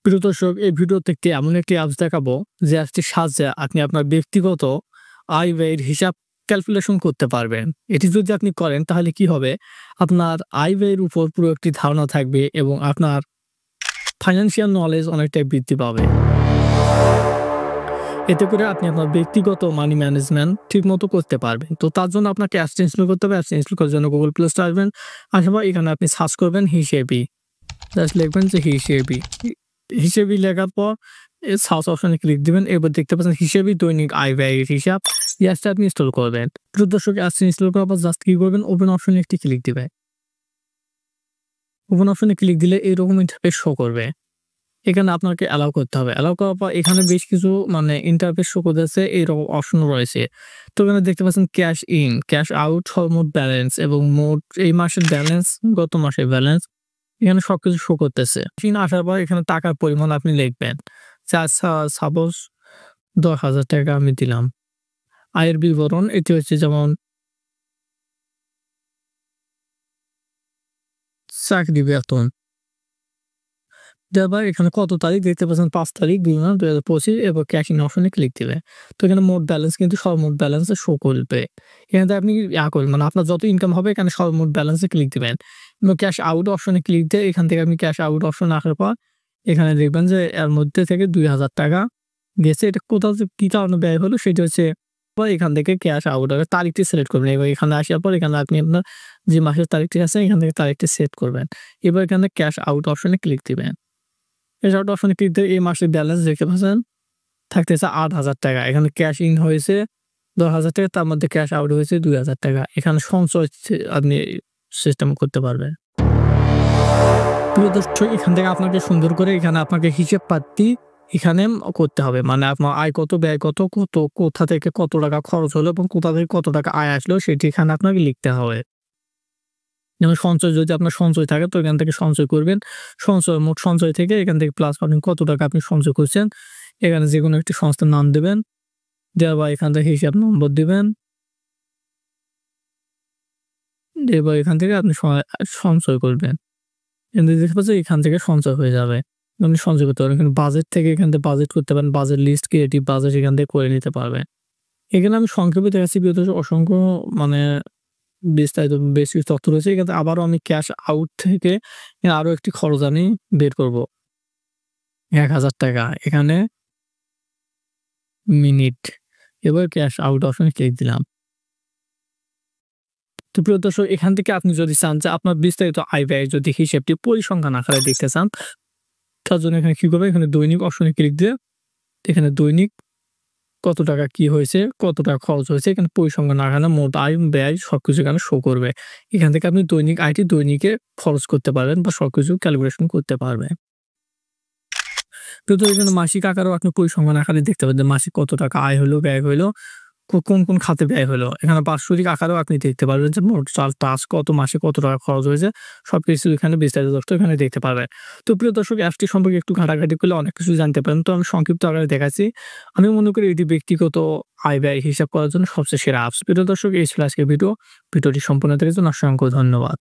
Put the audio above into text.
প্রিয় দর্শক, এই ভিডিওতে এমন একটি অ্যাপস দেখাবো যে অ্যাপসটির সাহায্যে আপনি আপনার ব্যক্তিগত আয় ব্যয়ের হিসাব ক্যালকুলেশন করতে পারবেন। এটি যদি আপনি করেন তাহলে কি হবে? আপনার আয় ব্যয়ের উপর পুরো একটি ধারণা থাকবে এবং আপনার ফাইন্যান্সিয়াল নলেজ অনেকটাই বৃদ্ধি পাবে। এতে করে আপনি আপনার ব্যক্তিগত মানি ম্যানেজমেন্ট ঠিকমতো করতে পারবেন। তো তার জন্য আপনাকে অ্যাপসটি ইনস্টল করতে হবে। অ্যাপসটি ইনস্টল করার জন্য Google Play Store আসবেন। আসার পর এখানে আপনি সার্চ করবেন হিসেবি। জাস্ট লিখবেন যে হিসেবি। হিসেবি লেখার পর সার্চ অপশনে ক্লিক দিবেন। এরপর দেখতে পাচ্ছেন হিসেবি দৈনিক আয় ব্যয়ের হিসাব। এই অ্যাপসটা আপনি ইনস্টল করবেন। প্রিয় দর্শক, অ্যাপসটি ইনস্টল করার পর জাস্ট কি করবেন? ওপেন অপশনে একটি ক্লিক দিবেন। ওপেন অপশনে ক্লিক দিলে এরকম ইন্টারফেস শো করবে। এখানে আপনাকে অ্যালাউ করতে হবে। অ্যালাউ করার পর এখানে বেশ কিছু ইন্টারফেস শো করতেছে, এইরকম অপশন রয়েছে। তো এখানে দেখতে পাচ্ছেন ক্যাশ ইন, ক্যাশ আউট, সর্বমোট ব্যালেন্স এবং মোট এই মাসের ব্যালেন্স, গত মাসের ব্যালেন্স, এখানে সবকিছু শো করতেছে। ইন আসার পর এখানে টাকার পরিমাণ আপনি লিখবেন। সাপোজ ৳১০,০০০ আমি দিলাম। আয়ের বিবরণ এটি হচ্ছে যেমন চাকরি বেতন। দেওয়ার এখানে কত তারিখ দেখতে পাচ্ছেন ৫ তারিখ ২/৯/২০২৫ এরপর ক্যাশ ইন অপশনে ক্লিক দিবে। তো এখানে মোট ব্যালেন্স কিন্তু সর্বমোট ব্যালেন্সে শো করবে। এখানে আপনি করবেন আপনার যত ইনকাম হবে এখানে সর্বমোট ব্যালেন্সে ক্লিক দিবেন। এবং ক্যাশ আউট অপশনে ক্লিক দিয়ে এখান থেকে আপনি ক্যাশ আউট অপশনে আসার পর এখানে দেখবেন যে এর মধ্যে থেকে ৳২,০০০ গেছে। এটা কোথাও যে কি কারণে ব্যয় হলো সেটা হচ্ছে এখান থেকে ক্যাশ আউট হবে। তারিখটি সিলেক্ট করবেন। এবার এখানে আসার পর এখানে আপনি আপনার যে মাসের তারিখটি আছে এখান থেকে তারিখটি সেট করবেন। এবার এখানে ক্যাশ আউট অপশনে ক্লিক দিবেন। ক্যাশ আউট অপশনে ক্লিক দিয়ে এই মাসের ব্যালেন্স দেখতে পাচ্ছেন থাকতেছে ৳৮,০০০। এখানে ক্যাশ ইন হয়েছে ৳১০,০০০, তার মধ্যে ক্যাশ আউট হয়েছে ৳২,০০০। এখানে সঞ্চয় আপনি সিস্টেম করতে পারবেন। প্রিয় দর্শক, এখান থেকে আপনাকে সুন্দর করে এখানে আপনাকে হিসেব পাতি এখানে করতে হবে। মানে আপনার আয় কত, ব্যয় কত, কোথা থেকে কত টাকা খরচ হলো এবং কোথা থেকে কত টাকা আয় আসলো সেটি এখানে আপনাকে লিখতে হবে। যেমন সঞ্চয়, যদি আপনার সঞ্চয় থাকে তো এখান থেকে সঞ্চয় করবেন। মোট সঞ্চয় থেকে এখান থেকে প্লাস পাবেন কত টাকা আপনি সঞ্চয় করছেন। এখানে যেকোনো একটি সংস্থার নাম দিবেন। দেওয়ার পর এখান থেকে হিসাব নম্বর দিবেন। এবার এখান থেকে আপনি সঞ্চয় করবেন। দেখতে পাচ্ছেন এখান থেকে সঞ্চয় হয়ে যাবে। আপনি সঞ্চয় করতে পারবেন। এখানে বাজেট থেকে এখান থেকে বাজেট করতে পারেন। বাজেট লিস্ট, ক্রিয়েটিভ বাজেট এখান থেকে করে নিতে পারবেন। এখানে আমি সংক্ষেপে দেখাচ্ছি, প্রিয় দর্শক, অসংখ্য মানে বিস্তারিত বেশ কিছু তথ্য রয়েছে। এখানে আবারও আমি ক্যাশ আউট থেকে আরো একটি খরচ আমি বের করব। ৳১,০০০ এখানে মিনিট। এবার ক্যাশ আউট অপশনে ক্লিক দিলাম। তো প্রিয় দর্শক, এখান থেকে আপনি যদি চান যে আপনার বিস্তারিত আয় ব্যয়ের যদি হিসেবটি পরিসংখ্যান আকারে দেখতে চান, তার জন্য এখানে কি করবেন? এখানে দৈনিক অপশনে ক্লিক দিয়ে এখানে দৈনিক কত টাকা কি হয়েছে, কত টাকা খরচ হয়েছে, এখানে পরিসংখ্যান আকারে মোট আয়, ব্যয় সবকিছু এখানে শো করবে। এখান থেকে আপনি দৈনিক আয়টি দৈনিকে খরচ করতে পারবেন বা সবকিছু ক্যালকুলেশন করতে পারবেন। তো এখানে মাসিক আকারেও আপনি পরিসংখ্যান আকারে দেখতে পাবেন যে মাসিক কত টাকা আয় হলো, ব্যয় হলো, কোন খাতে ব্যয় হলো। এখানে বাৎসরিক আকারেও আপনি দেখতে পারবেন যে মোট টাস্ক কত মাসে কত টাকা খরচ হয়েছে, সবকিছু এখানে বিস্তারিত তথ্য এখানে দেখতে পারবেন। তো প্রিয় দর্শক, অ্যাপসটি সম্পর্কে একটু ঘাটাঘাটি করলে অনেক কিছু জানতে পারেন। তো আমি সংক্ষিপ্ত আকারে দেখাচ্ছি। আমি মনে করি এটি ব্যক্তিগত আয় ব্যয় হিসাব করার জন্য সবচেয়ে সেরা অ্যাপস। প্রিয় দর্শক, এই ছিল আজকের ভিডিওটি সম্পূর্ণ দেখার জন্য অসংখ্য ধন্যবাদ।